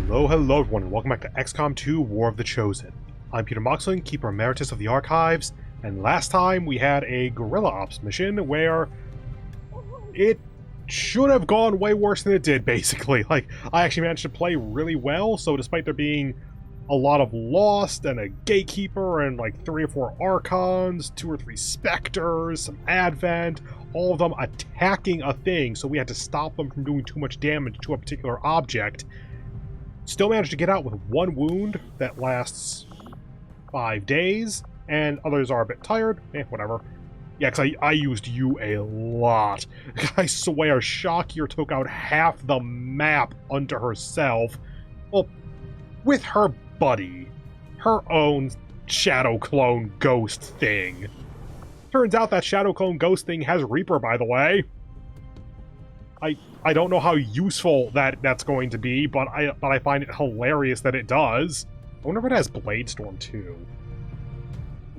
Hello, everyone, and welcome back to XCOM 2 War of the Chosen. I'm Peter Moxilin, Keeper Emeritus of the Archives, and last time we had a guerrilla ops mission where it should have gone way worse than it did, basically. Like, I actually managed to play really well, so despite there being a lot of Lost and a Gatekeeper and like 3 or 4 Archons, 2 or 3 Spectres, some Advent, all of them attacking a thing, so we had to stop them from doing too much damage to a particular object. Still managed to get out with 1 wound that lasts 5 days, and others are a bit tired. Whatever. Yeah, because I used you a lot. I swear, Shakir took out half the map unto herself. Well, with her buddy. Her own Shadow Clone Ghost thing. Turns out that Shadow Clone Ghost thing has Reaper, by the way. I don't know how useful that's going to be, but I find it hilarious that it does. I wonder if it has Blade Storm too.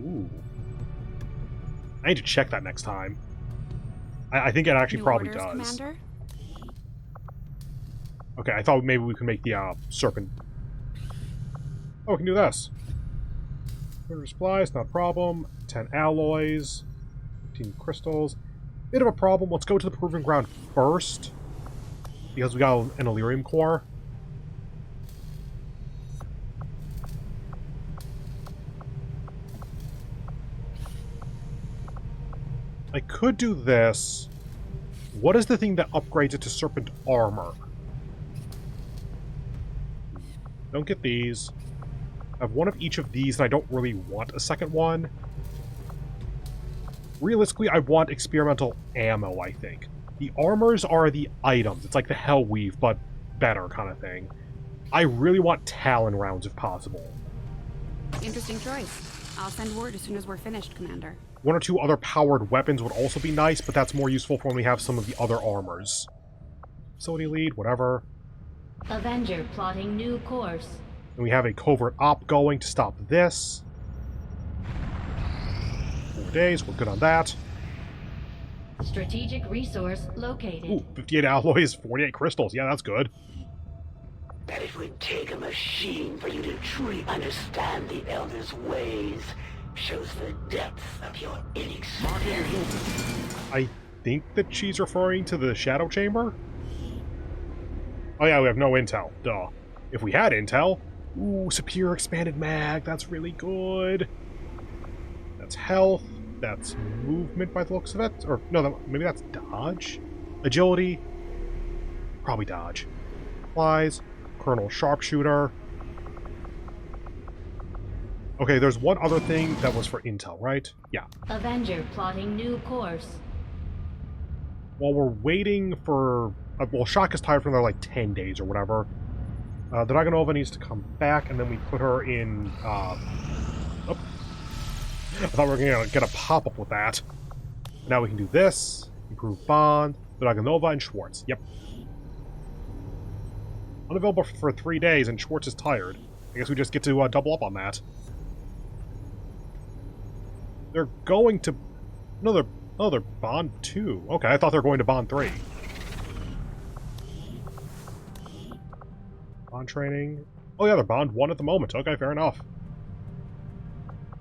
Ooh. I need to check that next time. I think it actually probably does. Commander? Okay, I thought maybe we could make the serpent. Oh, we can do this. 200 supplies, not a problem. 10 alloys, 15 crystals. Bit of a problem. Let's go to the proving ground first, because we got an Illyrium core. I could do this. What is the thing that upgrades it to Serpent Armor? Don't get these. I have one of each of these, and I don't really want a second one. Realistically, I want experimental ammo, I think. The armors are the items. It's like the Hellweave, but better kind of thing. I really want Talon rounds if possible. Interesting choice. I'll send word as soon as we're finished, Commander. 1 or 2 other powered weapons would also be nice, but that's more useful for when we have some of the other armors. Facility lead, whatever. Avenger plotting new course. And we have a covert op going to stop this. 4 days, we're good on that. Strategic resource located. Ooh, 58 alloys, 48 crystals. Yeah, that's good. That it would take a machine for you to truly understand the Elder's ways shows the depth of your inexperience. I think that she's referring to the Shadow Chamber? Oh yeah, we have no intel. Duh. If we had intel... Ooh, Superior Expanded Mag. That's really good. That's health. That's movement by the looks of it. Or, no, maybe that's dodge? Agility? Probably dodge. Supplies. Colonel Sharpshooter. Okay, there's one other thing that was for intel, right? Yeah. Avenger plotting new course. While we're waiting for... well, Shock is tired for another, like, 10 days or whatever. The Dragonova needs to come back, and then we put her in... oh. I thought we were going to get a pop-up with that. Now we can do this. Improve Bond, Dragonova, and Schwartz. Yep. Unavailable for 3 days, and Schwartz is tired. I guess we just get to double up on that. They're going to... No, they're Bond 2. Okay, I thought they were going to Bond 3. Bond training. Oh yeah, they're Bond 1 at the moment. Okay, fair enough.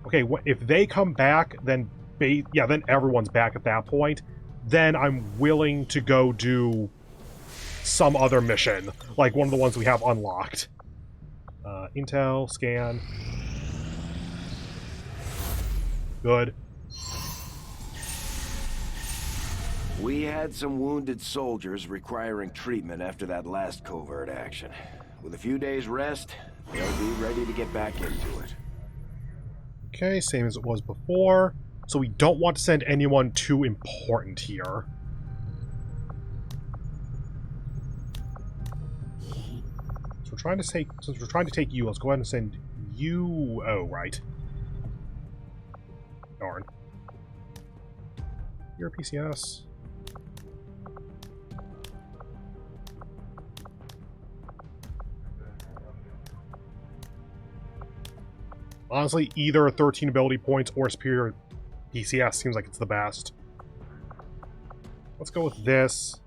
Okay, if they come back, then then everyone's back at that point. Then I'm willing to go do some other mission, like one of the ones we have unlocked. Intel, scan. Good. We had some wounded soldiers requiring treatment after that last covert action. With a few days rest, they'll be ready to get back into it. Okay, same as it was before. So we don't want to send anyone too important here. So we're trying to take, since we're trying to take you, let's go ahead and send you. Oh, right. Darn. You're a PCS. Honestly, either 13 ability points or superior PCS seems like it's the best. Let's go with this.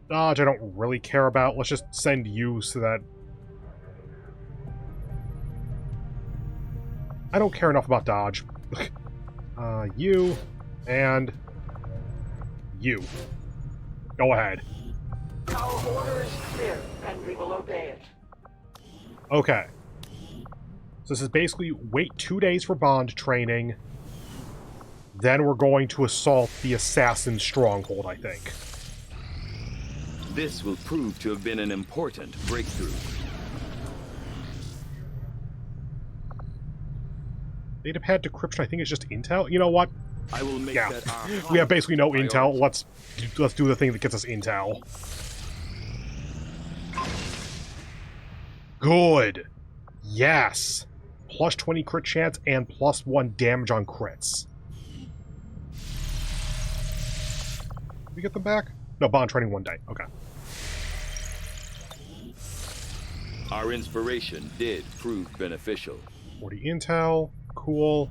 Dodge I don't really care about. Let's just send you so that I don't care enough about dodge. You and you. Go ahead. Our order is clear, and we will obey it. Okay. So this is basically wait 2 days for bond training. Then we're going to assault the assassin stronghold, I think. This will prove to have been an important breakthrough. Datapad decryption, I think, is just intel. You know what? I will make Yeah. that our We have basically no priority. intel. Let's do the thing that gets us intel. Good. Yes. Plus 20 crit chance and plus 1 damage on crits. Did we get them back? No, bond training 1 day. Okay. Our inspiration did prove beneficial. 40 intel. Cool.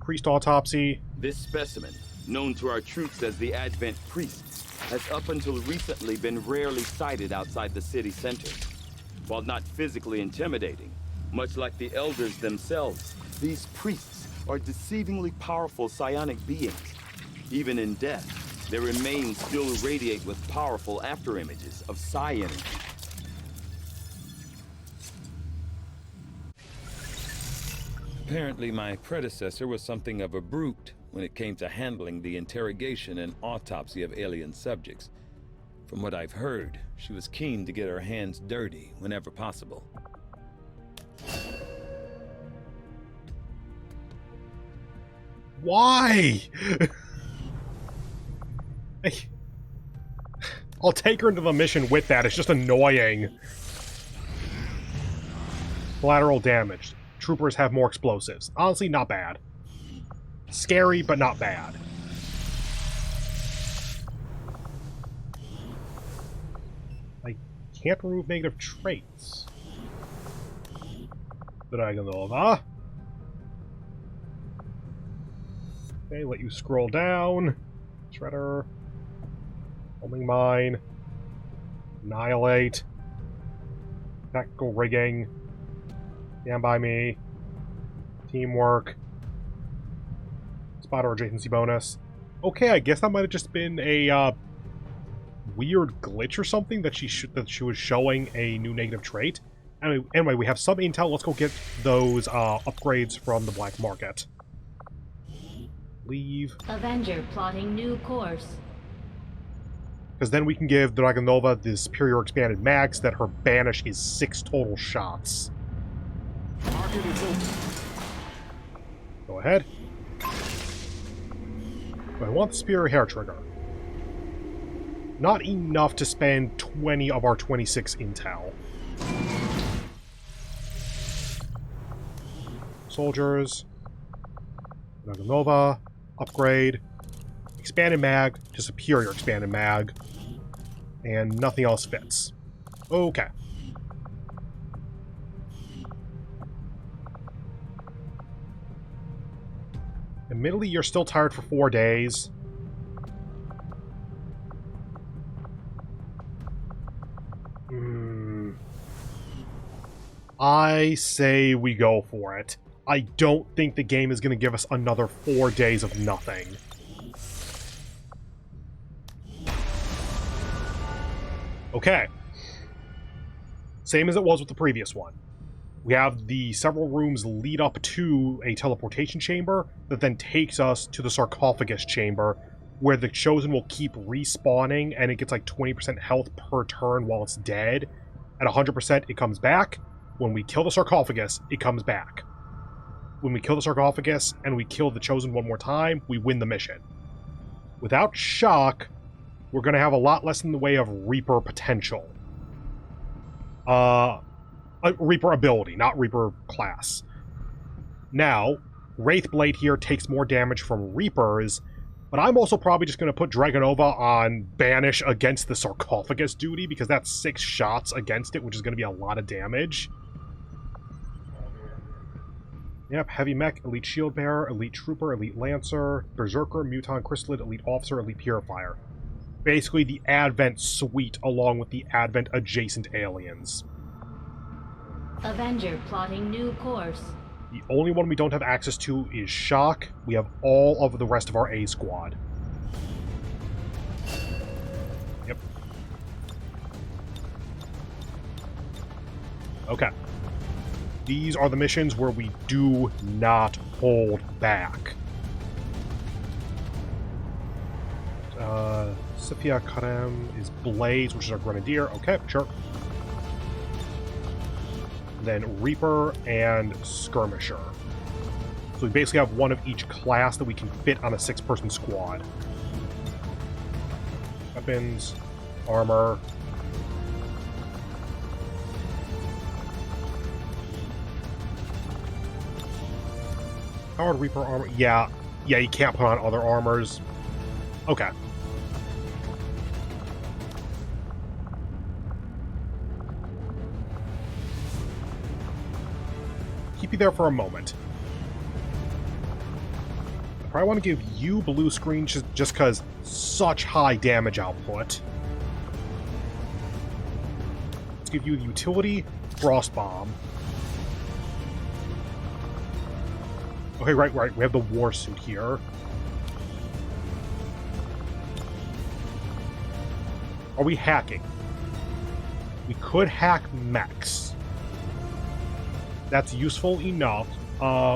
Priest autopsy. This specimen, known to our troops as the Advent Priests, has up until recently been rarely sighted outside the city center. While not physically intimidating, much like the elders themselves, these priests are deceivingly powerful psionic beings. Even in death, their remains still radiate with powerful afterimages of psi energy. Apparently, my predecessor was something of a brute when it came to handling the interrogation and autopsy of alien subjects. From what I've heard, she was keen to get her hands dirty whenever possible. Why? I'll take her into the mission with that. It's just annoying. Collateral damage. Troopers have more explosives. Honestly, not bad. Scary, but not bad. I can't remove negative traits. Dragonova. Okay, let you scroll down. Shredder. Homing mine. Annihilate. Tactical rigging. Stand by me. Teamwork. Spotter adjacency bonus. Okay, I guess that might have just been a weird glitch or something that she was showing a new negative trait. Anyway, we have some intel. Let's go get those upgrades from the black market. Leave. Avenger plotting new course. Because then we can give Dragonova the superior expanded mags that her banish is 6 total shots. Go ahead. But I want the superior hair trigger. Not enough to spend 20 of our 26 intel. Soldiers. Dragonova. Upgrade. Expanded mag to superior expanded mag. And nothing else fits. Okay. Admittedly, you're still tired for 4 days. I say we go for it. I don't think the game is going to give us another 4 days of nothing. Okay. Same as it was with the previous one. We have the several rooms lead up to a teleportation chamber that then takes us to the sarcophagus chamber, where the Chosen will keep respawning, and it gets like 20% health per turn while it's dead. At 100%, it comes back. When we kill the sarcophagus, it comes back. When we kill the sarcophagus and we kill the Chosen one more time, we win the mission. Without shock, we're going to have a lot less in the way of Reaper potential. Reaper ability, not Reaper class. Now, Wraithblade here takes more damage from Reapers, but I'm also probably just going to put Dragonova on Banish against the sarcophagus duty, because that's 6 shots against it, which is going to be a lot of damage. Yep, Heavy Mech, Elite Shield Bearer, Elite Trooper, Elite Lancer, Berserker, Muton Chrysalid, Elite Officer, Elite Purifier. Basically the Advent suite along with the Advent adjacent aliens. Avenger plotting new course. The only one we don't have access to is Shock. We have all of the rest of our A squad. Yep. Okay. These are the missions where we do not hold back. Sifia Karem is Blaze, which is our Grenadier. Okay, sure. Then Reaper and Skirmisher. So we basically have one of each class that we can fit on a 6-person squad. Weapons, armor. Powered Reaper armor. Yeah, you can't put on other armors. Okay. Keep you there for a moment. I probably want to give you blue screen just because such high damage output. Let's give you utility, Frost Bomb. Okay, right. We have the war suit here. Are we hacking? We could hack mechs. That's useful enough.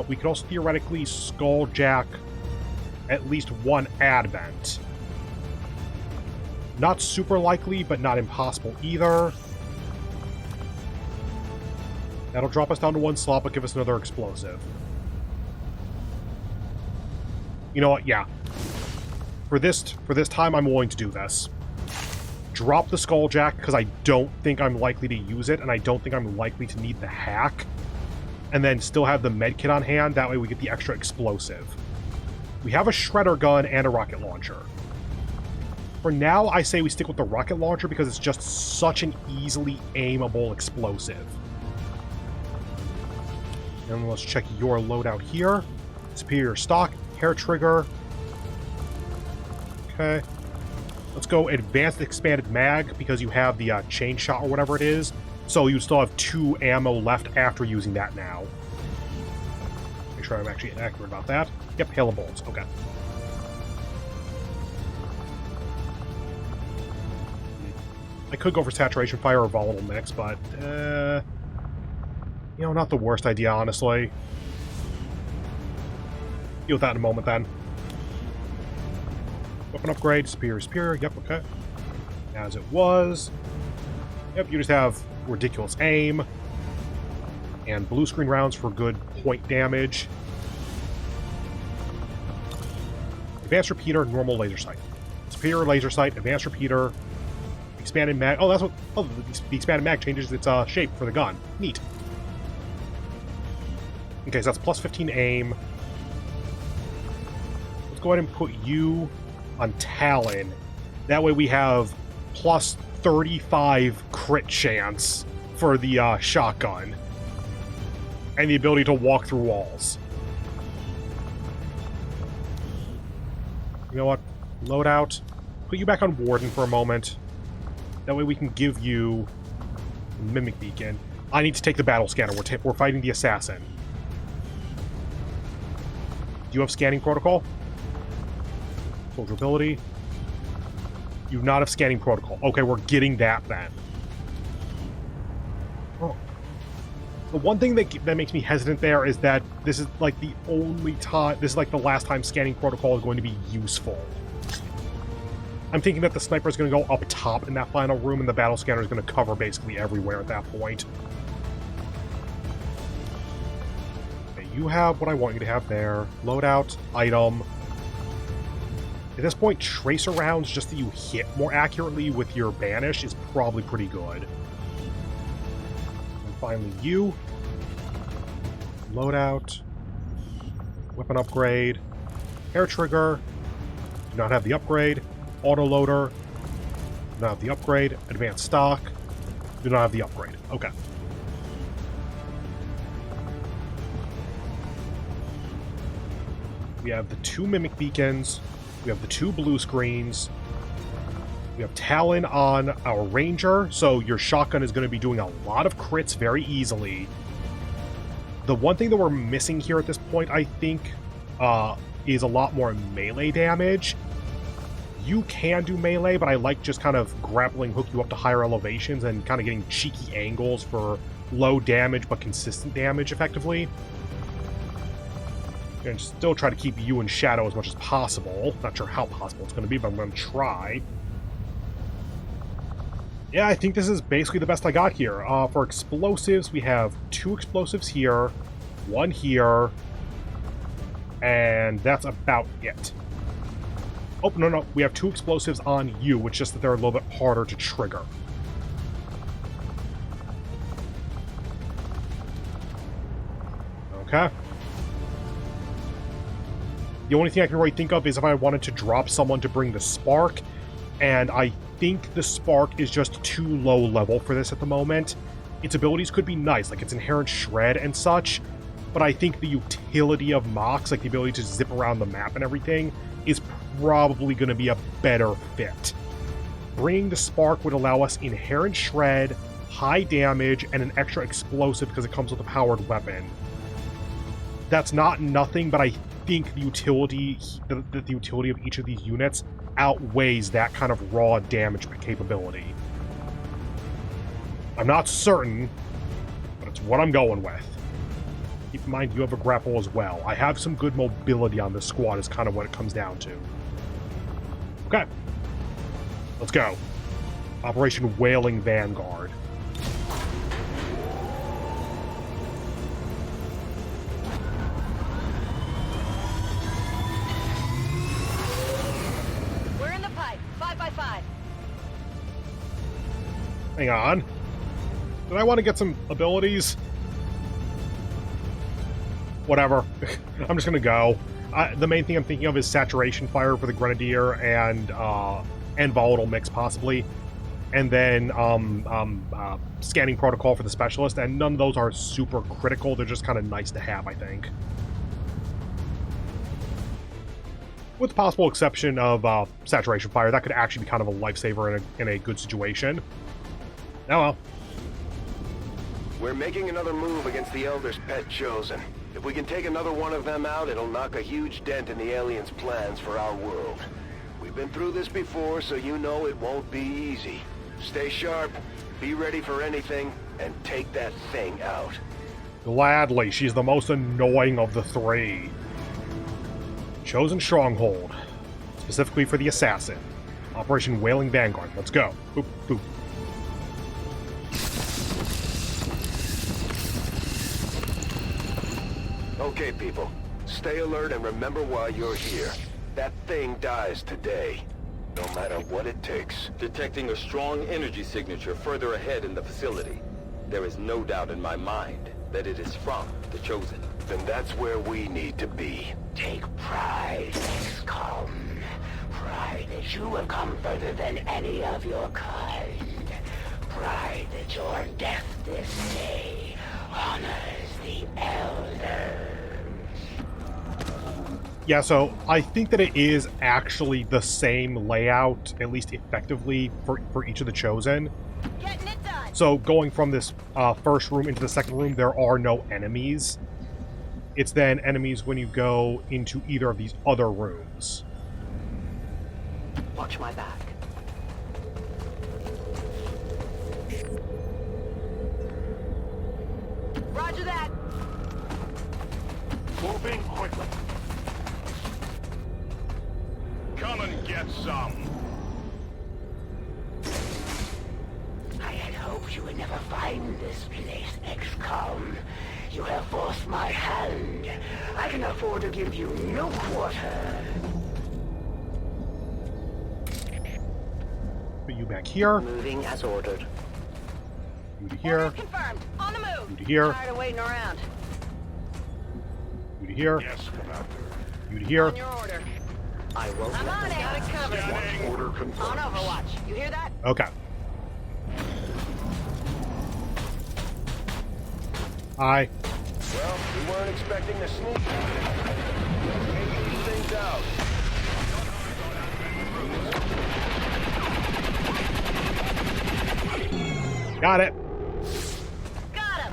We could also theoretically skulljack at least one advent. Not super likely, but not impossible either. That'll drop us down to 1 slot, but give us another explosive. You know what? Yeah. For this time, I'm willing to do this. Drop the skulljack, because I don't think I'm likely to use it, and I don't think I'm likely to need the hack. And then still have the medkit on hand, that way we get the extra explosive. We have a shredder gun and a rocket launcher. For now, I say we stick with the rocket launcher because it's just such an easily aimable explosive. And let's check your loadout here. Superior stock, hair trigger. Okay. Let's go advanced expanded mag because you have the chain shot or whatever it is. So you still have 2 ammo left after using that now. Make sure I'm actually accurate about that. Yep, hail of bolts. Okay. I could go for saturation fire or volatile mix, but you know, not the worst idea, honestly. Deal with that in a moment, then. Weapon upgrade, superior. Yep, okay. As it was. Yep, you just have ridiculous aim. And blue screen rounds for good point damage. Advanced repeater, normal laser sight. Superior laser sight, advanced repeater, expanded mag. Oh, that's what. Oh, the expanded mag changes its shape for the gun. Neat. Okay, so that's plus 15 aim. Let's go ahead and put you on Talon. That way we have plus 35 crit chance for the shotgun. And the ability to walk through walls. You know what? Loadout. Put you back on Warden for a moment. That way we can give you a Mimic Beacon. I need to take the battle scanner. We're fighting the assassin. Do you have scanning protocol? Soldier ability. You do not have scanning protocol. Okay, we're getting that then. Oh. The one thing that makes me hesitant there is that this is like the only time, this is like the last time scanning protocol is going to be useful. I'm thinking that the sniper is going to go up top in that final room and the battle scanner is going to cover basically everywhere at that point. Okay, you have what I want you to have there. Loadout, item. At this point, tracer rounds, just that you hit more accurately with your banish, is probably pretty good. And finally, you. Loadout. Weapon upgrade. Hair trigger. Do not have the upgrade. Autoloader. Do not have the upgrade. Advanced stock. Do not have the upgrade. Okay. We have the 2 Mimic Beacons. We have the 2 blue screens. We have Talon on our Ranger, so your shotgun is going to be doing a lot of crits very easily. The one thing that we're missing here at this point, I think, is a lot more melee damage. You can do melee, but I like just kind of grappling hook you up to higher elevations and kind of getting cheeky angles for low damage but consistent damage effectively. And still try to keep you in shadow as much as possible. Not sure how possible it's going to be, but I'm going to try. Yeah, I think this is basically the best I got here. For explosives, we have 2 explosives here, 1 here, and that's about it. Oh, no, we have 2 explosives on you, it's just that they're a little bit harder to trigger. Okay. The only thing I can really think of is if I wanted to drop someone to bring the spark, and I think the spark is just too low level for this at the moment. Its abilities could be nice, like its inherent shred and such, but I think the utility of Mox, like the ability to zip around the map and everything, is probably going to be a better fit. Bringing the spark would allow us inherent shred, high damage, and an extra explosive because it comes with a powered weapon. That's not nothing, but I think the utility of each of these units outweighs that kind of raw damage capability. I'm not certain, but it's what I'm going with. Keep in mind, you have a grapple as well. I have some good mobility on this squad is kind of what it comes down to. Okay. Let's go. Operation Wailing Vanguard. We're in the pipe. 5x5. Hang on. Did I want to get some abilities? Whatever. I'm just gonna go. The main thing I'm thinking of is saturation fire for the grenadier and volatile mix possibly, and then scanning protocol for the specialist. And none of those are super critical. They're just kind of nice to have, I think. With the possible exception of saturation fire, that could actually be kind of a lifesaver in a good situation. Oh well. We're making another move against the Elder's pet Chosen. If we can take another one of them out, it'll knock a huge dent in the aliens' plans for our world. We've been through this before, so you know it won't be easy. Stay sharp, be ready for anything, and take that thing out. Gladly, she's the most annoying of the 3. Chosen Stronghold, specifically for the assassin. Operation Wailing Vanguard. Let's go. Boop, boop. Okay, people. Stay alert and remember why you're here. That thing dies today. No matter what it takes. Detecting a strong energy signature further ahead in the facility. There is no doubt in my mind that it is from the Chosen. Then that's where we need to be. Take pride, XCOM. Pride that you have come further than any of your kind. Pride that your death this day honors the Elders. Yeah, so I think that it is actually the same layout, at least effectively, for each of the Chosen. Getting it done. So going from this first room into the second room, there are no enemies. It's then enemies when you go into either of these other rooms. Watch my back. Roger that. Moving quickly. Come and get some. I had hoped you would never find this place, XCOM. You have forced my hand. I can afford to give you no quarter. Put you back here. Moving as ordered. You to here. Orders confirmed. On the move. You to here. Tired of waiting around. You to here. Yes, Commander. You to here. On your order. I won't I'm let on them it. Got it covered. Watch order On confirmed. Overwatch. You hear that? Okay. Hi. Well, we weren't expecting to sneak. Take these things out. Got it. Got him.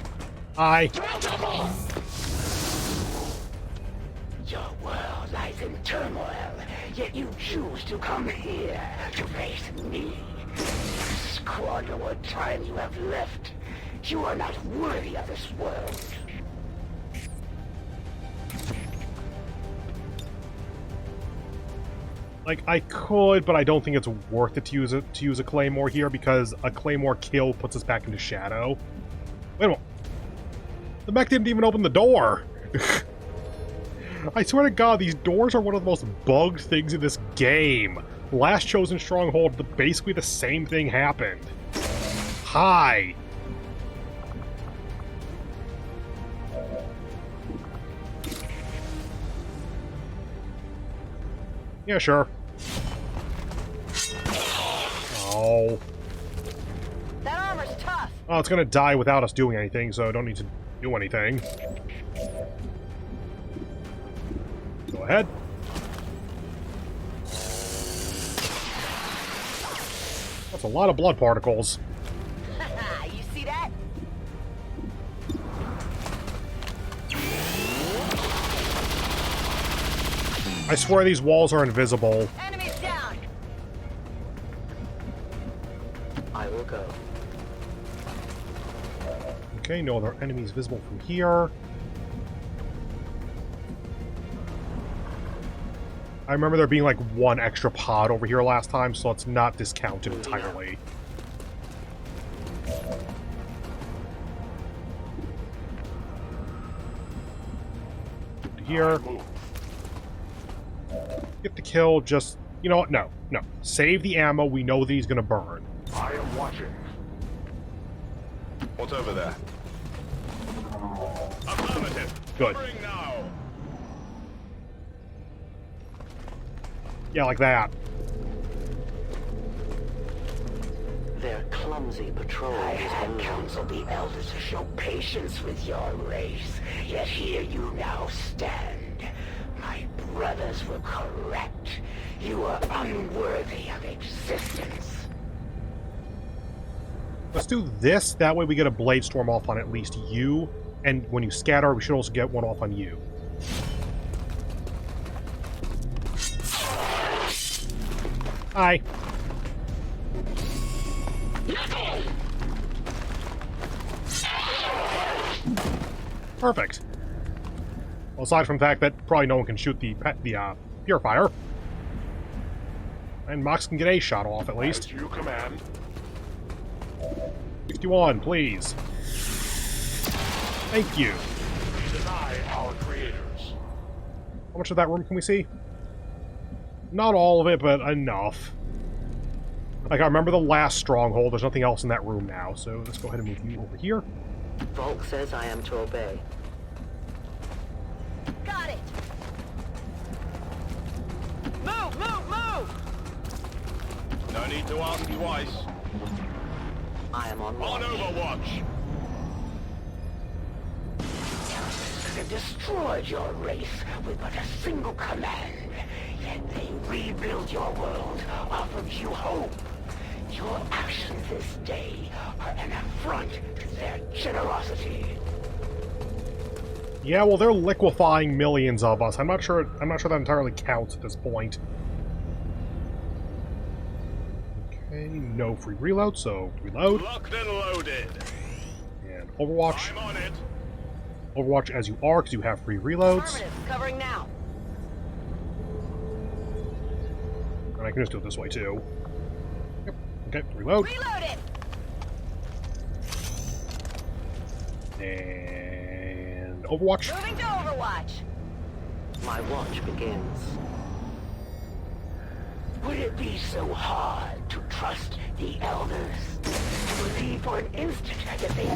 Hi. is in turmoil, yet you choose to come here to face me. Squander what time you have left. You are not worthy of this world. Like, I could, but I don't think it's worth it to use a claymore here, because a claymore kill puts us back into shadow. Wait a minute. The mech didn't even open the door! I swear to God, these doors are one of the most bugged things in this game. Last Chosen Stronghold, basically the same thing happened. Hi! Yeah, sure. Oh. That armor's tough. Oh, it's gonna die without us doing anything, so I don't need to do anything. Go ahead. That's a lot of blood particles. You see that? I swear these walls are invisible. Enemies down. I will go. Okay, no other enemies visible from here. I remember there being like one extra pod over here last time, so let's not discount it entirely. Here. Get the kill, just... You know what? No. No. Save the ammo. We know that he's gonna burn. I am watching. What's over there? Affirmative. Good. Covering now. Yeah, like that. Their clumsy patrol. I had counseled the elders to show patience with your race, yet here you now stand. My brothers were correct. You are unworthy of existence. Let's do this. That way we get a blade storm off on at least you. And when you scatter, we should also get one off on you. Hi. Perfect. Well, aside from the fact that probably no one can shoot the purifier. And Mox can get a shot off, at least. As you command. 61, please. Thank you. We deny our creators. How much of that room can we see? Not all of it, but enough. Like, I remember the last Stronghold. There's nothing else in that room now, so let's go ahead and move you over here. Volk says I am to obey. Got it. Move, move, move. No need to ask twice. I am on On watch. Overwatch. They destroyed your race with but a single command. Yet they rebuild your world, offered you hope. Your actions this day are an affront to their generosity. Yeah, well, they're liquefying millions of us. I'm not sure that entirely counts at this point. Okay, no free reload, so reload. Locked and loaded. And Overwatch. I'm on it. Overwatch as you are, because you have free reloads. Affirmative. Covering now. And I can just do it this way, too. Yep. Okay, reload. Reload it. And Overwatch. Moving to Overwatch. My watch begins. Would it be so hard to trust the elders? To believe for an instant that they just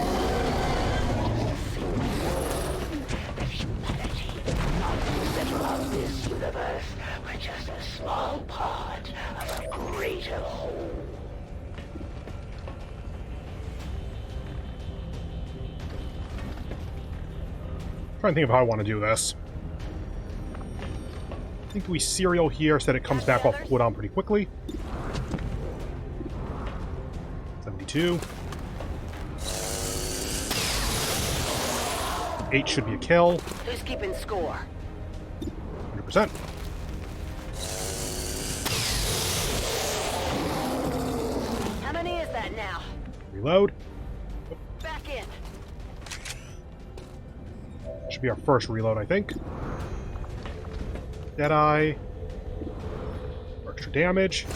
a single word, that humanity is not the center of this universe, but just a small part of a greater whole. Trying to think of how I want to do this. I think we serial here so that it comes back off cooldown pretty quickly. 72. 8 should be a kill. Who's keeping score? 100%. that now. Reload. Back in. Should be our first reload, I think. Deadeye. Extra damage.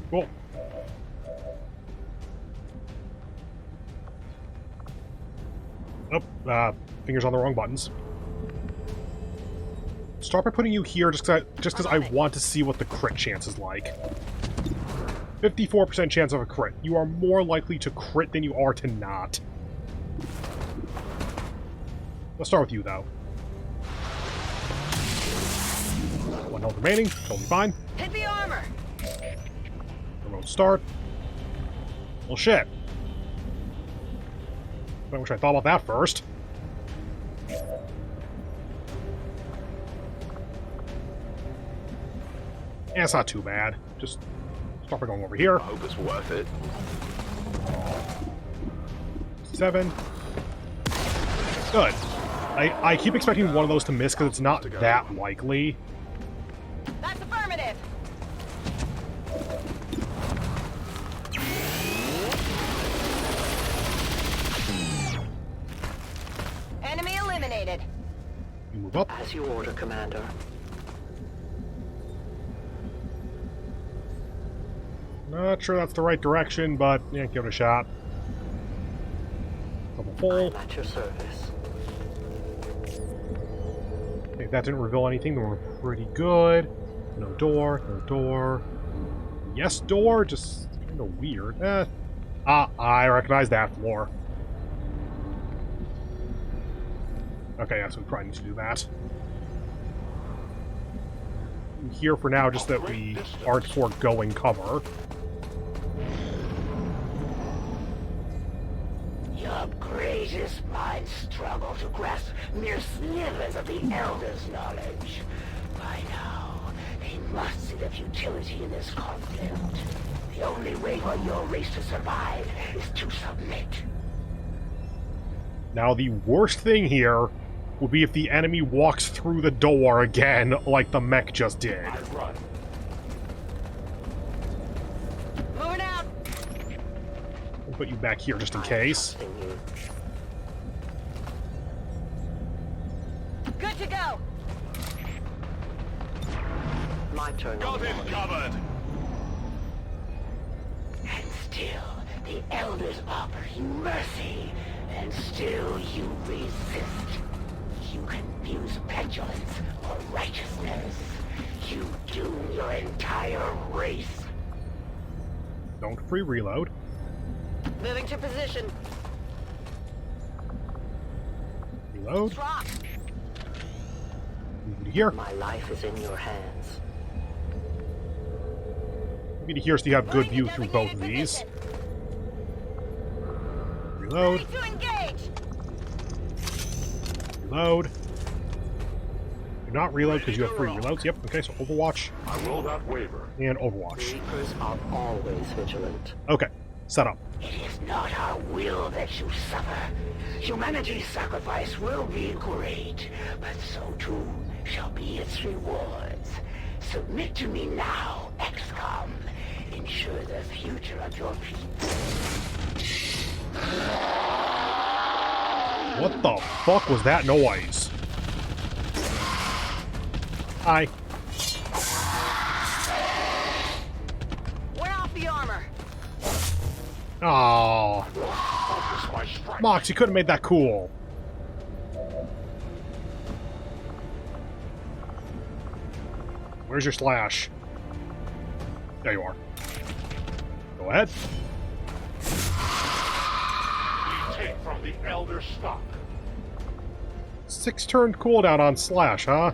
Cool. Oh, fingers on the wrong buttons. Start by putting you here just because I want to see what the crit chance is like. 54% chance of a crit. You are more likely to crit than you are to not. Let's start with you, though. 1 health remaining. Totally fine. Hit the armor. Remote start. Well, shit. I wish I thought about that first. Yeah, it's not too bad. Just start by going over here. I hope it's worth it. 7. Good. I keep expecting one of those to miss because it's not that likely. That's affirmative. Enemy eliminated. You move up. As you order, Commander. Not sure that's the right direction, but yeah, give it a shot. Double full. I'm at your service. If that didn't reveal anything, then we're pretty good. No door, no door. Yes, door, just kind of weird. I recognize that floor. Okay, yeah, so we probably need to do that. I'm here for now, just that we aren't foregoing cover. Your greatest minds struggle to grasp mere slivers of the Elder's knowledge. By now, they must see the futility in this conflict. The only way for your race to survive is to submit. Now, the worst thing here would be if the enemy walks through the door again, like the mech just did. Moving out. I'll put you back here just in case. Good to go. My turn. Got it covered! And still, the Elders offer you mercy, and still you resist. You confuse petulance or righteousness. You doom your entire race. Don't free reload. Moving to position. Reload. Drop. Move to here. My life is in your hands. Move to here so you have good view through both of these. Reload. Ready to engage. Reload. Do not reload because you have 3 reloads. Yep, okay, so Overwatch I will not waver. and Overwatch. Reapers are always vigilant. Okay, set up. It is not our will that you suffer. Humanity's sacrifice will be great, but so too shall be its rewards. Submit to me now, XCOM. Ensure the future of your people. What the fuck was that noise? Hi. Wear off the armor. Oh, Mox, you could have made that cool. Where's your slash? There you are. Go ahead. Take from the Elder stock. 6-turn cooldown on slash, huh?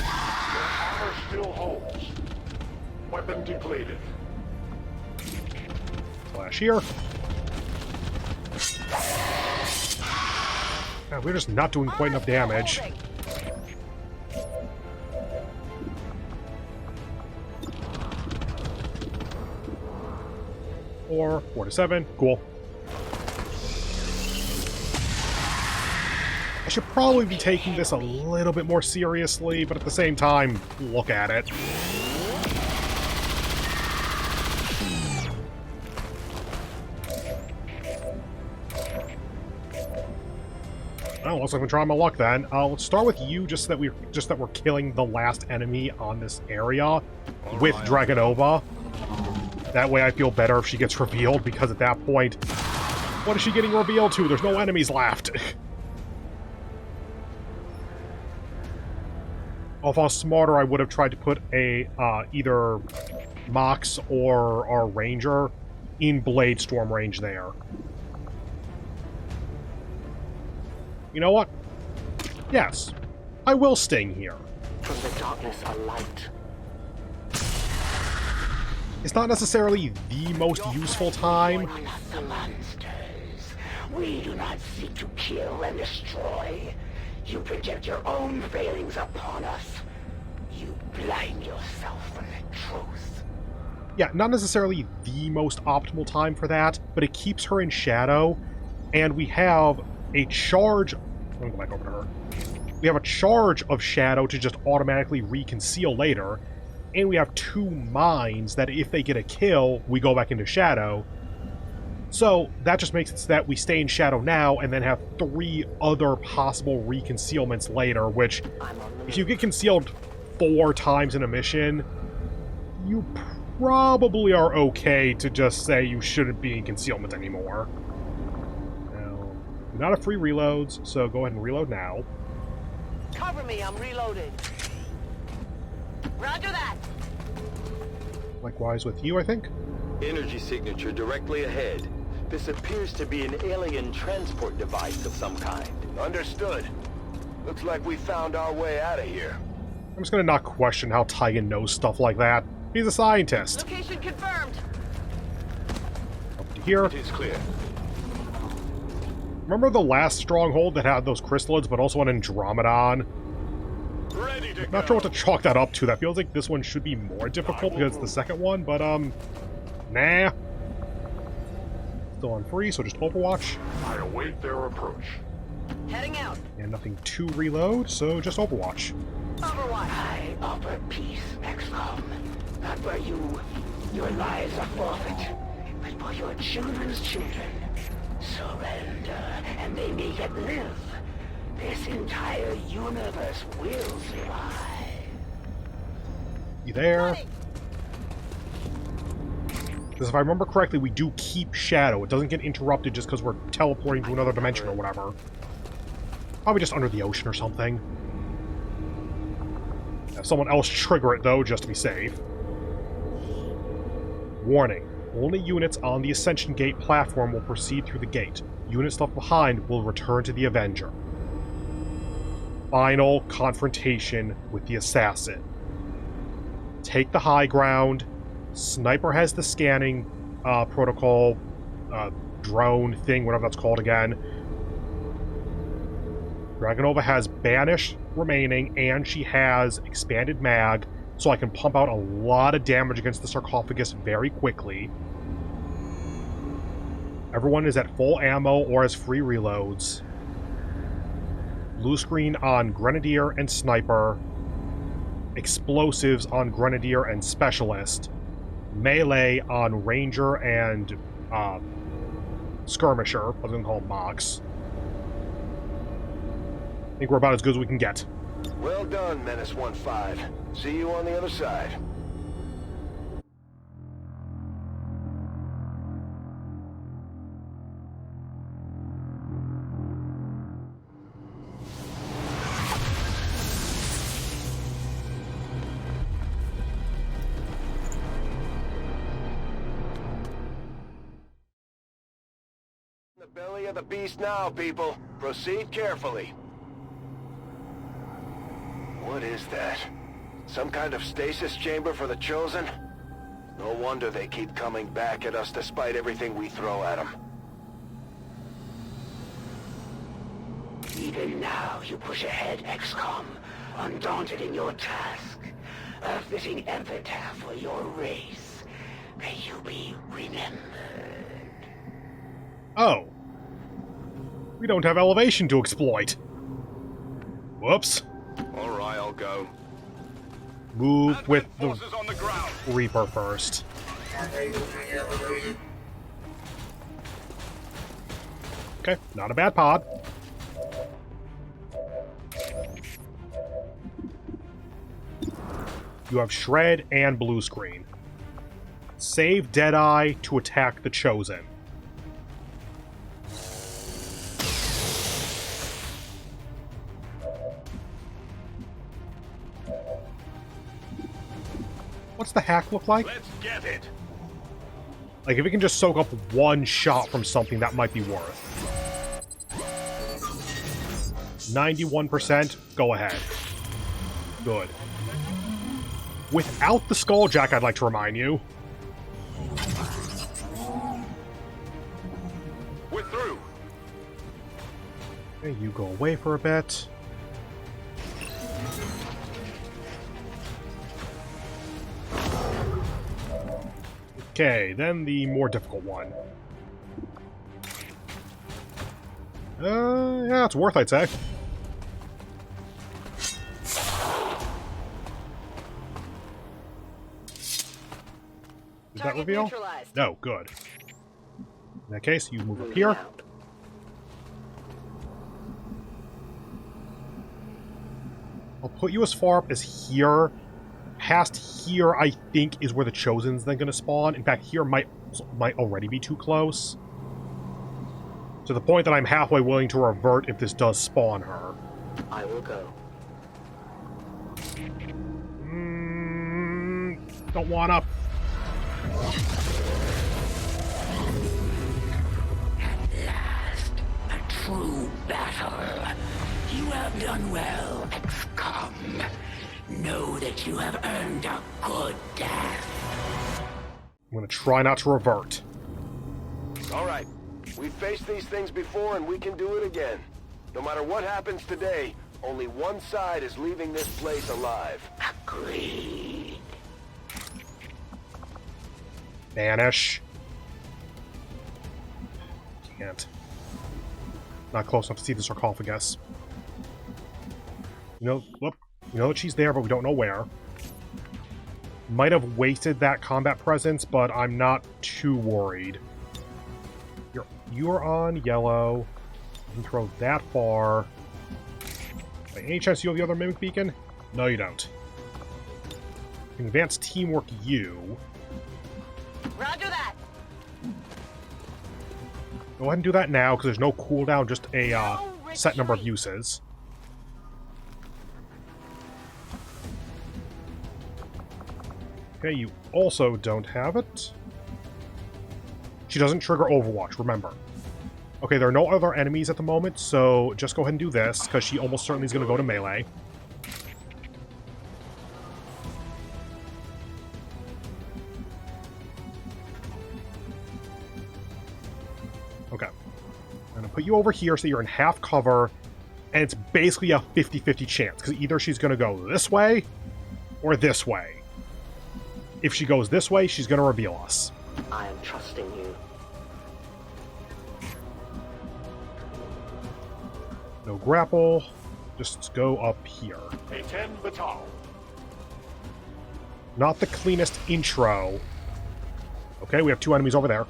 Armor still holds. Weapon depleted. Slash here. God, we're just not doing quite enough damage. Holding. 4 to 7. Cool. I should probably be taking this a little bit more seriously, but at the same time, look at it. Oh, looks like I'm trying my luck then. Let's start with you, just that we're killing the last enemy on this area with Dragonova. That way I feel better if she gets revealed, because at that point, what is she getting revealed to? There's no enemies left. If I was smarter, I would have tried to put a either Mox or our Ranger in Blade Storm range there. You know what? Yes, I will sting here. From the darkness, a light. It's not necessarily the most useful time. We are not the monsters. We do not seek to kill and destroy. You project your own failings upon us. You blind yourself from the truth. Yeah, not necessarily the most optimal time for that, but it keeps her in shadow, and we have a charge... Let me go back over to her. We have a charge of shadow to just automatically reconceal later, and we have 2 mines that if they get a kill, we go back into shadow. So that just makes it so that we stay in shadow now and then have 3 other possible reconcealments later, which, if you get concealed 4 times in a mission, you probably are okay to just say you shouldn't be in concealment anymore. Now, you're not a free reloads, so go ahead and reload now. Cover me, I'm reloading. Roger that. Likewise with you, I think. Energy signature directly ahead. This appears to be an alien transport device of some kind. Understood. Looks like we found our way out of here. I'm just gonna not question how Tygan knows stuff like that. He's a scientist. Location confirmed. Up to here. It is clear. Remember the last Stronghold that had those chrysalids, but also an Andromedon? Ready to Not sure what to chalk that up to. That feels like this one should be more difficult because it's the second one, but, nah. Still on free, so just Overwatch. I await their approach. Heading out. And nothing to reload, so just Overwatch. Overwatch. I offer peace, XCOM. Not for you. Your lives are forfeit. But for your children's children. Surrender, and they may yet live. This entire universe will survive. You there? Running. Because if I remember correctly, we do keep Shadow. It doesn't get interrupted just because we're teleporting to another dimension or whatever. Probably just under the ocean or something. Have someone else trigger it, though, just to be safe. Warning. Only units on the Ascension Gate platform will proceed through the gate. Units left behind will return to the Avenger. Final confrontation with the Assassin. Take the high ground. Sniper has the scanning protocol, drone thing, whatever that's called again. Dragonova has Banish remaining, and she has Expanded Mag, so I can pump out a lot of damage against the sarcophagus very quickly. Everyone is at full ammo or has free reloads. Blue screen on Grenadier and Sniper. Explosives on Grenadier and Specialist. Melee on Ranger and Skirmisher. I was going to call him Mox. I think we're about as good as we can get. Well done, Menace 1-5. See you on the other side. The belly of the beast now, people. Proceed carefully. What is that? Some kind of stasis chamber for the Chosen? No wonder they keep coming back at us despite everything we throw at them. Even now, you push ahead, XCOM, undaunted in your task. A fitting epitaph for your race. May you be remembered. Oh. We don't have elevation to exploit. Whoops. All right, I'll go. Move with the Forces on the ground. Reaper first. Okay, not a bad pod. You have Shred and Blue Screen. Save Deadeye to attack the Chosen. What's the hack look like? Let's get it. Like, if it can just soak up one shot from something, that might be worth. 91%, go ahead. Good. Without the Skulljack, I'd like to remind you. We're through. Okay, you go away for a bit. Okay, then the more difficult one. Yeah, it's worth, I'd say. Did that Target reveal? neutralized. No, good. In that case, you move up here. Out. I'll put you as far up as here. Past here, I think, is where the Chosen's then going to spawn. In fact, here might already be too close. To the point that I'm halfway willing to revert if this does spawn her. I will go. Don't wanna. A true battle. You have done well, XCOM. Know that you have earned a good death. I'm gonna try not to revert. All right. We've faced these things before and we can do it again. No matter what happens today, only one side is leaving this place alive. Agreed. Vanish. Can't. Not close enough to see the sarcophagus. You know, whoop. You know that she's there, but we don't know where. Might have wasted that combat presence, but I'm not too worried. You're on yellow. You can throw that far. By any chance you have the other Mimic Beacon? No, you don't. You can advance teamwork you. Roger that. Go ahead and do that now, because there's no cooldown, just a set number of uses. Okay, you also don't have it. She doesn't trigger Overwatch, remember. Okay, there are no other enemies at the moment, so just go ahead and do this, because she almost certainly is going to go to melee. Okay. I'm going to put you over here so you're in half cover, and it's basically a 50-50 chance, because either she's going to go this way, or this way. If she goes this way, she's going to reveal us. I am trusting you. No grapple. Just go up here. A-10 Batal. Not the cleanest intro. Okay, we have two enemies over there.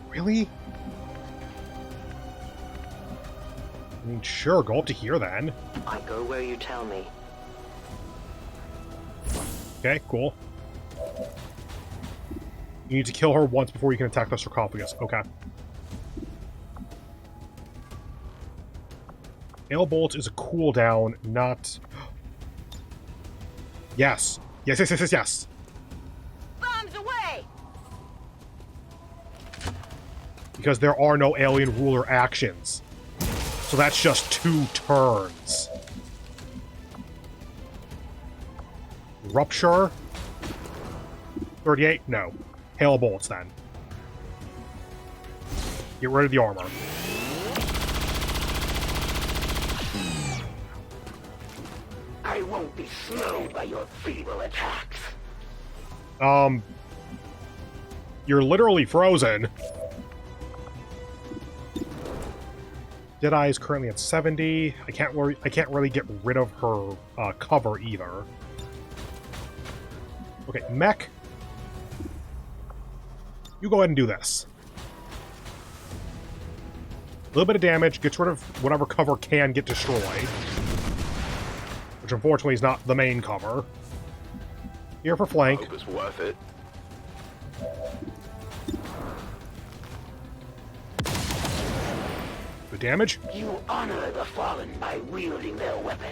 Really? I mean, sure, go up to here then. I go where you tell me. Okay, cool. You need to kill her once before you can attack the sarcophagus. Okay. Hail Bolt is a cooldown, not... Yes. Yes, yes, yes, yes, yes. Bombs away. Because there are no Alien Ruler actions. So that's just 2 turns. Rupture? 38? No. Hail Bolts, then. Get rid of the armor. I won't be slowed by your feeble attacks. You're literally frozen. Deadeye is currently at 70. I can't really get rid of her cover either. Okay, mech. You go ahead and do this. A little bit of damage, gets rid of whatever cover can get destroyed. Which unfortunately is not the main cover. Here for flank. Hope it's worth it. Good damage. You honor the fallen by wielding their weapon.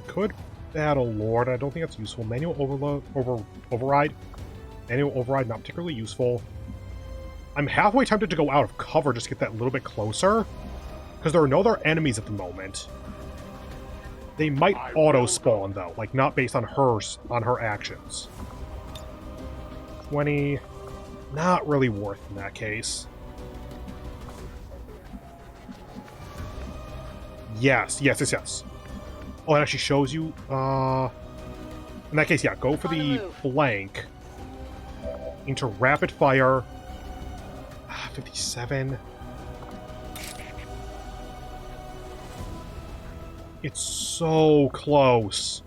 Could battle Lord. I don't think that's useful. Manual override. Manual override, not particularly useful. I'm halfway tempted to go out of cover just to get that little bit closer. Because there are no other enemies at the moment. They might auto-spawn, though. Like, not based on her actions. 20. Not really worth in that case. Yes. Oh, it actually shows you, in that case, yeah, go for the flank. Into rapid fire. 57. It's so close.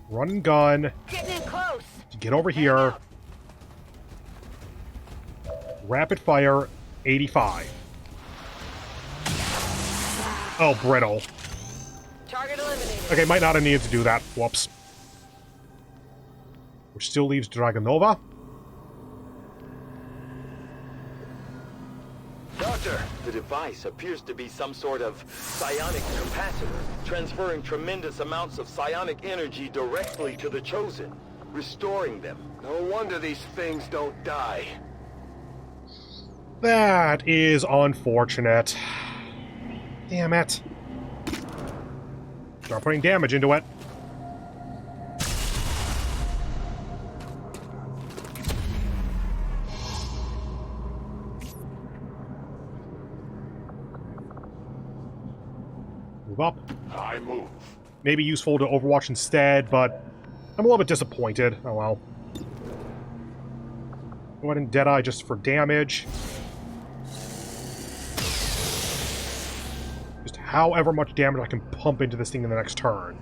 Run and gun. Getting in close. To get over here. Rapid fire, 85. Oh, brittle. Target eliminated. Okay, might not have needed to do that. Whoops. Which still leaves Dragonova. Doctor, the device appears to be some sort of psionic capacitor, transferring tremendous amounts of psionic energy directly to the Chosen, restoring them. No wonder these things don't die. That is unfortunate. Damn it. Start putting damage into it. Move up. I move. Maybe useful to Overwatch instead, but I'm a little bit disappointed. Oh well. Go ahead and Deadeye just for damage. Just however much damage I can pump into this thing in the next turn.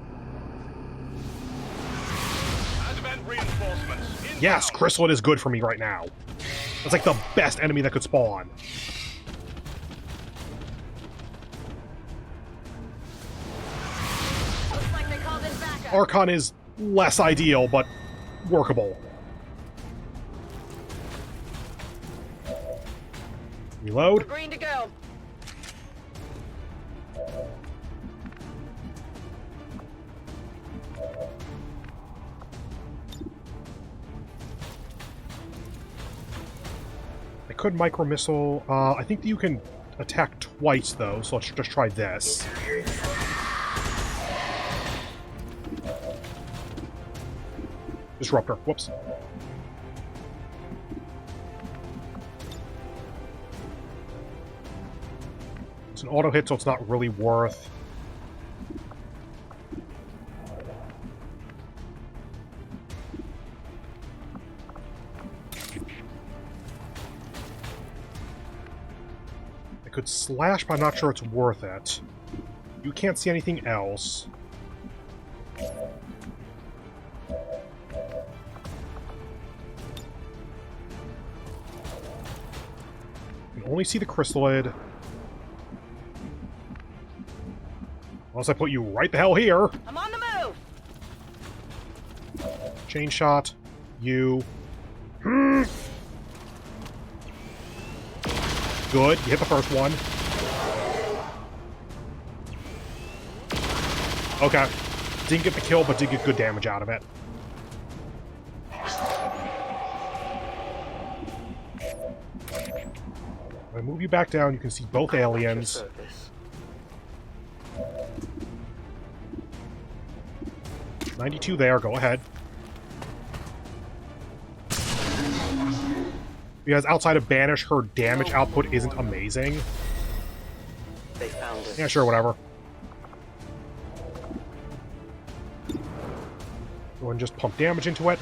Advent reinforcements. Yes, Chrysalid is good for me right now. That's like the best enemy that could spawn. Looks like they called in backup. Archon is less ideal, but workable. Reload. Green to go. I could micro missile. I think that you can attack twice though, so let's just try this. Disruptor. Whoops. It's an auto hit, so it's not really worth. I could slash, but I'm not sure it's worth it. You can't see anything else. You can only see the Chrysalid. Unless I put you right the hell here. I'm on the move. Chain shot. You. Good. You hit the first one. Okay. Didn't get the kill, but did get good damage out of it. When I move you back down, you can see both aliens. 92 there, go ahead. Because outside of Banish, her damage output isn't amazing. They found us. Yeah, sure, whatever. Go and just pump damage into it.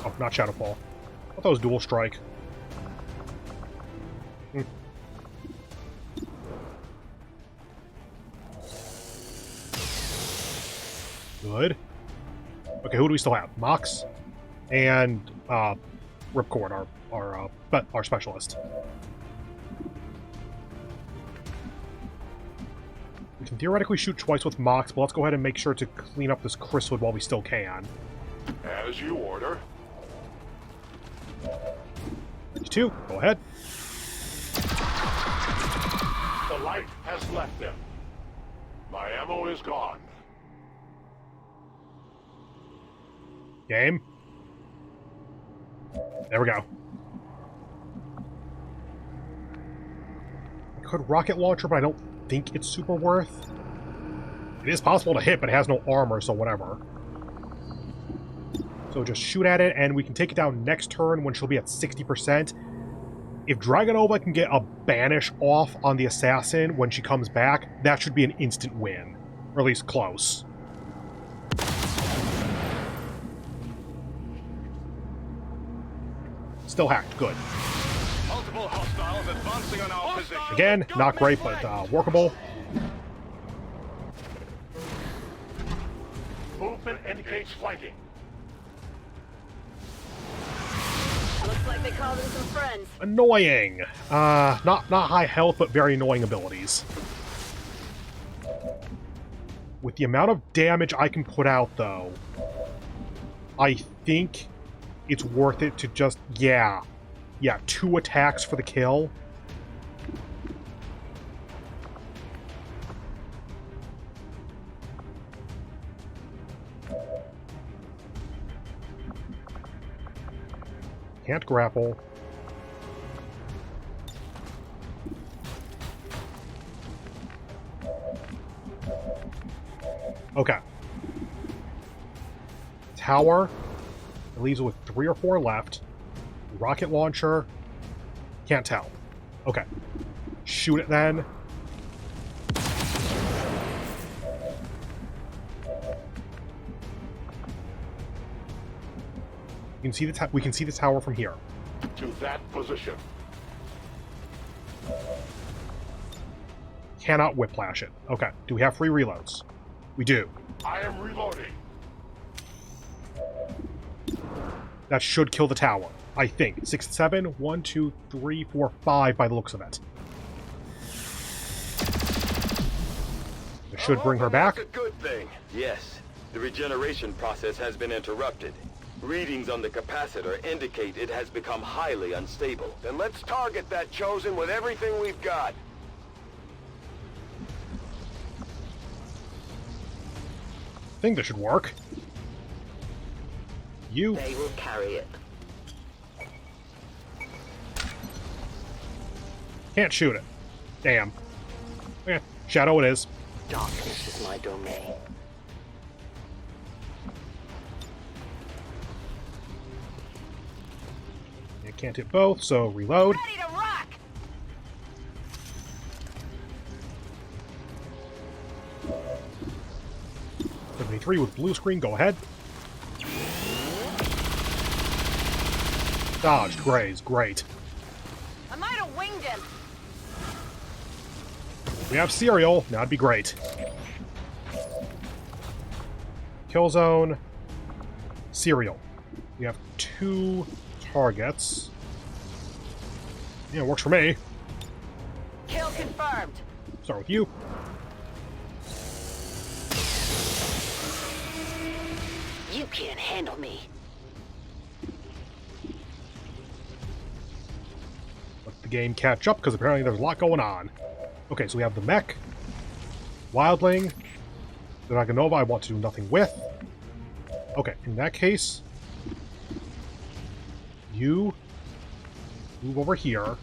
Oh, not Shadowfall. I thought it was Dual Strike. Good. Okay, who do we still have? Mox and Ripcord, our specialist. We can theoretically shoot twice with Mox, but let's go ahead and make sure to clean up this Chrysalis while we still can. As you order. 52, go ahead. The light has left them. My ammo is gone. Game. There we go. I could rocket launcher, but I don't think it's super worth. It is possible to hit, but it has no armor, so whatever. So just shoot at it, and we can take it down next turn when she'll be at 60%. If Dragonova can get a banish off on the assassin when she comes back, that should be an instant win. Or at least close. Still hacked. Good. Multiple hostiles advancing on our position. Again, not great, but workable. Movement indicates flanking. Looks like they called in some friends. Annoying. Not high health, but very annoying abilities. With the amount of damage I can put out, though, I think it's worth it to just, yeah, 2 attacks for the kill. Can't grapple. Okay. Tower. It leaves it with 3 or 4 left. Rocket launcher. Can't tell. Okay. Shoot it then. You can see we can see the tower from here. To that position. Cannot whiplash it. Okay. Do we have free reloads? We do. I am reloading. That should kill the tower, I think. 6 and 7. 1, 2, 3, 4, 5 by the looks of it. It should bring her back. That's a good thing. Yes, the regeneration process has been interrupted. Readings on the capacitor indicate it has become highly unstable. Then let's target that Chosen with everything we've got. I think this should work. You They will carry it. can't shoot it. Damn. Okay, Shadow it is. Darkness is my domain. You can't hit both, so reload. Ready to rock! 73 with blue screen, go ahead. Dodged, graze, great. I might have winged him. We have Serial, that'd be great. Killzone, Serial. We have 2 targets. Yeah, works for me. Kill confirmed. Start with you. You can't handle me. Let the game catch up, because apparently there's a lot going on. Okay, so we have the mech, Wildling, the Dragonova I want to do nothing with. Okay, in that case, you move over here.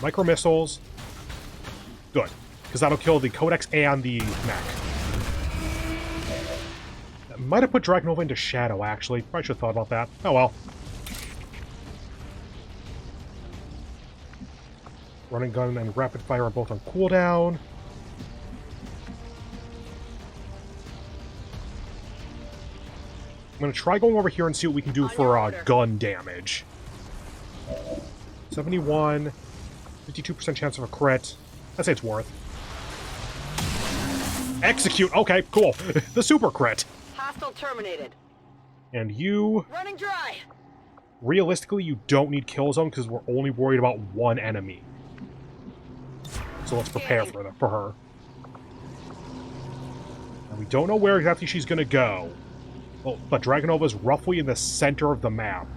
Micro missiles. Good, because that'll kill the Codex and the mech. That might have put Dragonova into Shadow, actually. Probably should have thought about that. Oh well. Running gun and rapid fire are both on cooldown. going to try going over here and see what we can do On for your order. gun damage. 71, 52% chance of a crit. I'd say it's worth. Execute! Okay, cool. The super crit. Hostile terminated. And you, Running dry. realistically, you don't need kill zone because we're only worried about one enemy. So let's prepare for her. And we don't know where exactly she's going to go. Well, but Dragonova is roughly in the center of the map.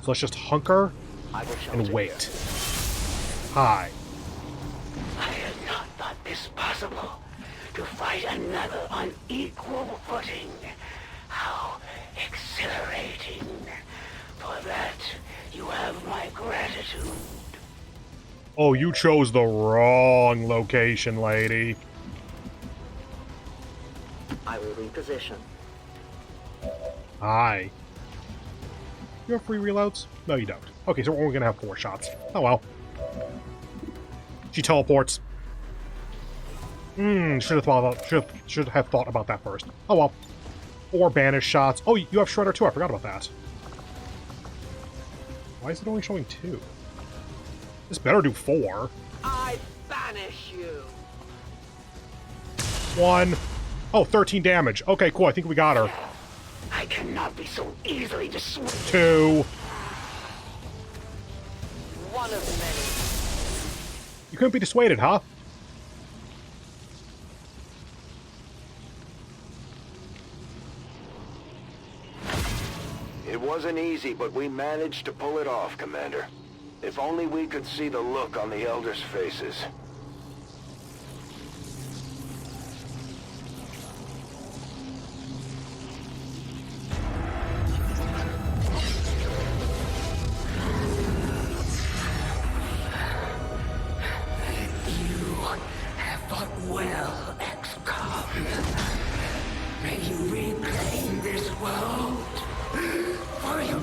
So let's just hunker and wait. Hi. I had not thought this possible. To fight another on equal footing. How exhilarating. For that, you have my gratitude. Oh, you chose the wrong location, lady. I will reposition. Hi. You have free reloads? No, you don't. Okay, so we're only gonna have 4 shots. Oh well. She teleports. Should have thought about that first. Oh well. 4 banish shots. Oh, you have Shredder too. I forgot about that. Why is it only showing 2? This better do 4. I banish you. 1. Oh, 13 damage. Okay, cool. I think we got her. I cannot be so easily dissuaded. 2. One of many. You couldn't be dissuaded, huh? It wasn't easy, but we managed to pull it off, Commander. If only we could see the look on the Elders' faces. You have fought well, XCOM. May you reclaim this world for your own.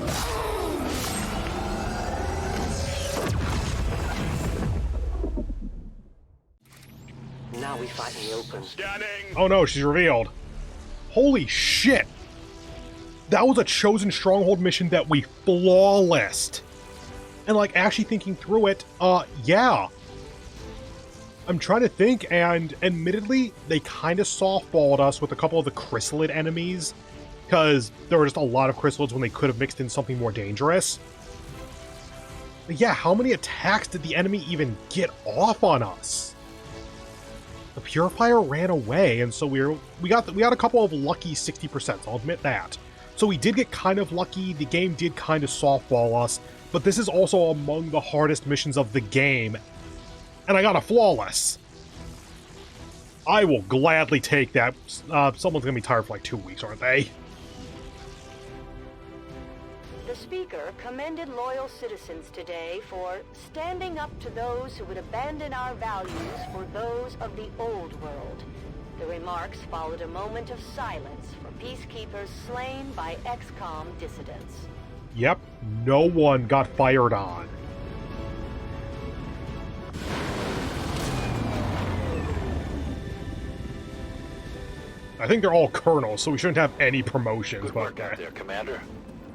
Now we fight in the open. Scanning! Oh no, she's revealed. Holy shit! That was a chosen Stronghold mission that we flawlessed. And like, actually thinking through it, yeah. I'm trying to think, and admittedly, they kind of softballed us with a couple of the chrysalid enemies, because there were just a lot of chrysalids when they could have mixed in something more dangerous. But yeah, how many attacks did the enemy even get off on us? The Purifier ran away, and so we got a couple of lucky 60%, I'll admit that. So we did get kind of lucky, the game did kind of softball us, but this is also among the hardest missions of the game, and I got a flawless. I will gladly take that. Someone's gonna be tired for like 2 weeks, aren't they? The speaker commended loyal citizens today for standing up to those who would abandon our values for those of the old world. The remarks followed a moment of silence for peacekeepers slain by XCOM dissidents. Yep, no one got fired on. I think they're all colonels, so we shouldn't have any promotions. Good But work out there, Commander.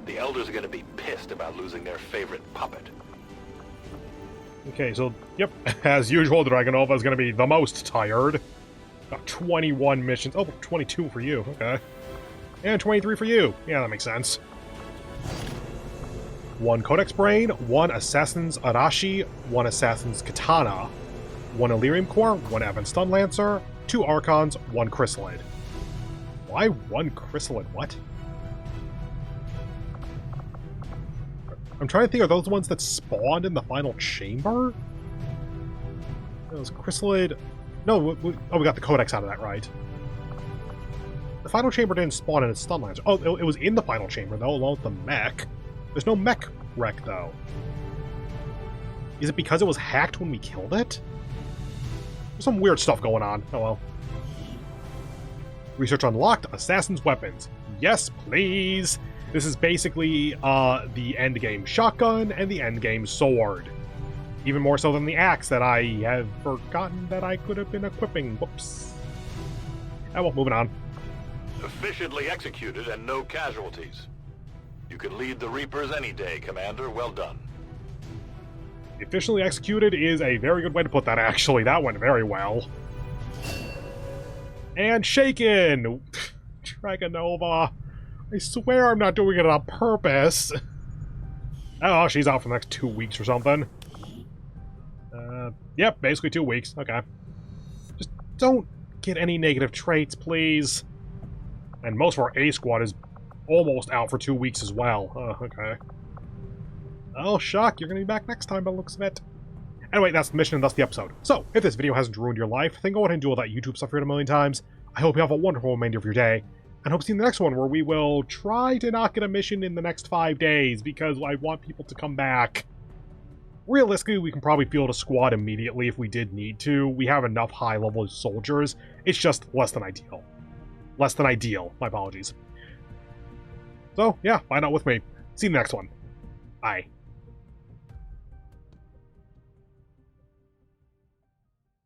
The Elders are going to be pissed about losing their favorite puppet. okay, so yep, as usual, Dragonova is going to be the most tired. Got 21 missions. Oh, 22 for you. Okay, and 23 for you. Yeah, that makes sense. 1 Codex Brain, 1 Assassin's Arashi, 1 Assassin's Katana, 1 Illyrium Core, 1 Advent Stun Lancer, 2 Archons, 1 Chrysalid. Why 1 Chrysalid? What? I'm trying to think, are those the ones that spawned in the final chamber? Those Chrysalid... No, we got the Codex out of that, right? The final chamber didn't spawn in its Stun Lancer. Oh, it was in the final chamber, though, along with the mech. There's no mech wreck, though. Is it because it was hacked when we killed it? There's some weird stuff going on. Oh well. Research unlocked. Assassin's Weapons. Yes, please! This is basically the endgame shotgun and the endgame sword. Even more so than the axe that I have forgotten that I could have been equipping. Whoops. Oh well, moving on. Efficiently executed and no casualties. You can lead the Reapers any day, Commander. Well done. Efficiently executed is a very good way to put that, actually. That went very well. And shaken! Dragonova. I swear I'm not doing it on purpose. Oh, she's out for the next 2 weeks or something. Yep, basically 2 weeks. Okay. Just don't get any negative traits, please. And most of our A squad is almost out for 2 weeks as well. Okay. Oh, shock, you're gonna be back next time by the looks of it. Anyway, that's the mission and that's the episode. So, if this video hasn't ruined your life, then go ahead and do all that YouTube stuff here a million times. I hope you have a wonderful remainder of your day, and hope to see you in the next one, where we will try to not get a mission in the next 5 days, because I want people to come back. Realistically, we can probably field a squad immediately if we did need to. We have enough high-level soldiers. It's just less than ideal. Less than ideal. My apologies. So, yeah, find out with me. See you in the next one. Bye.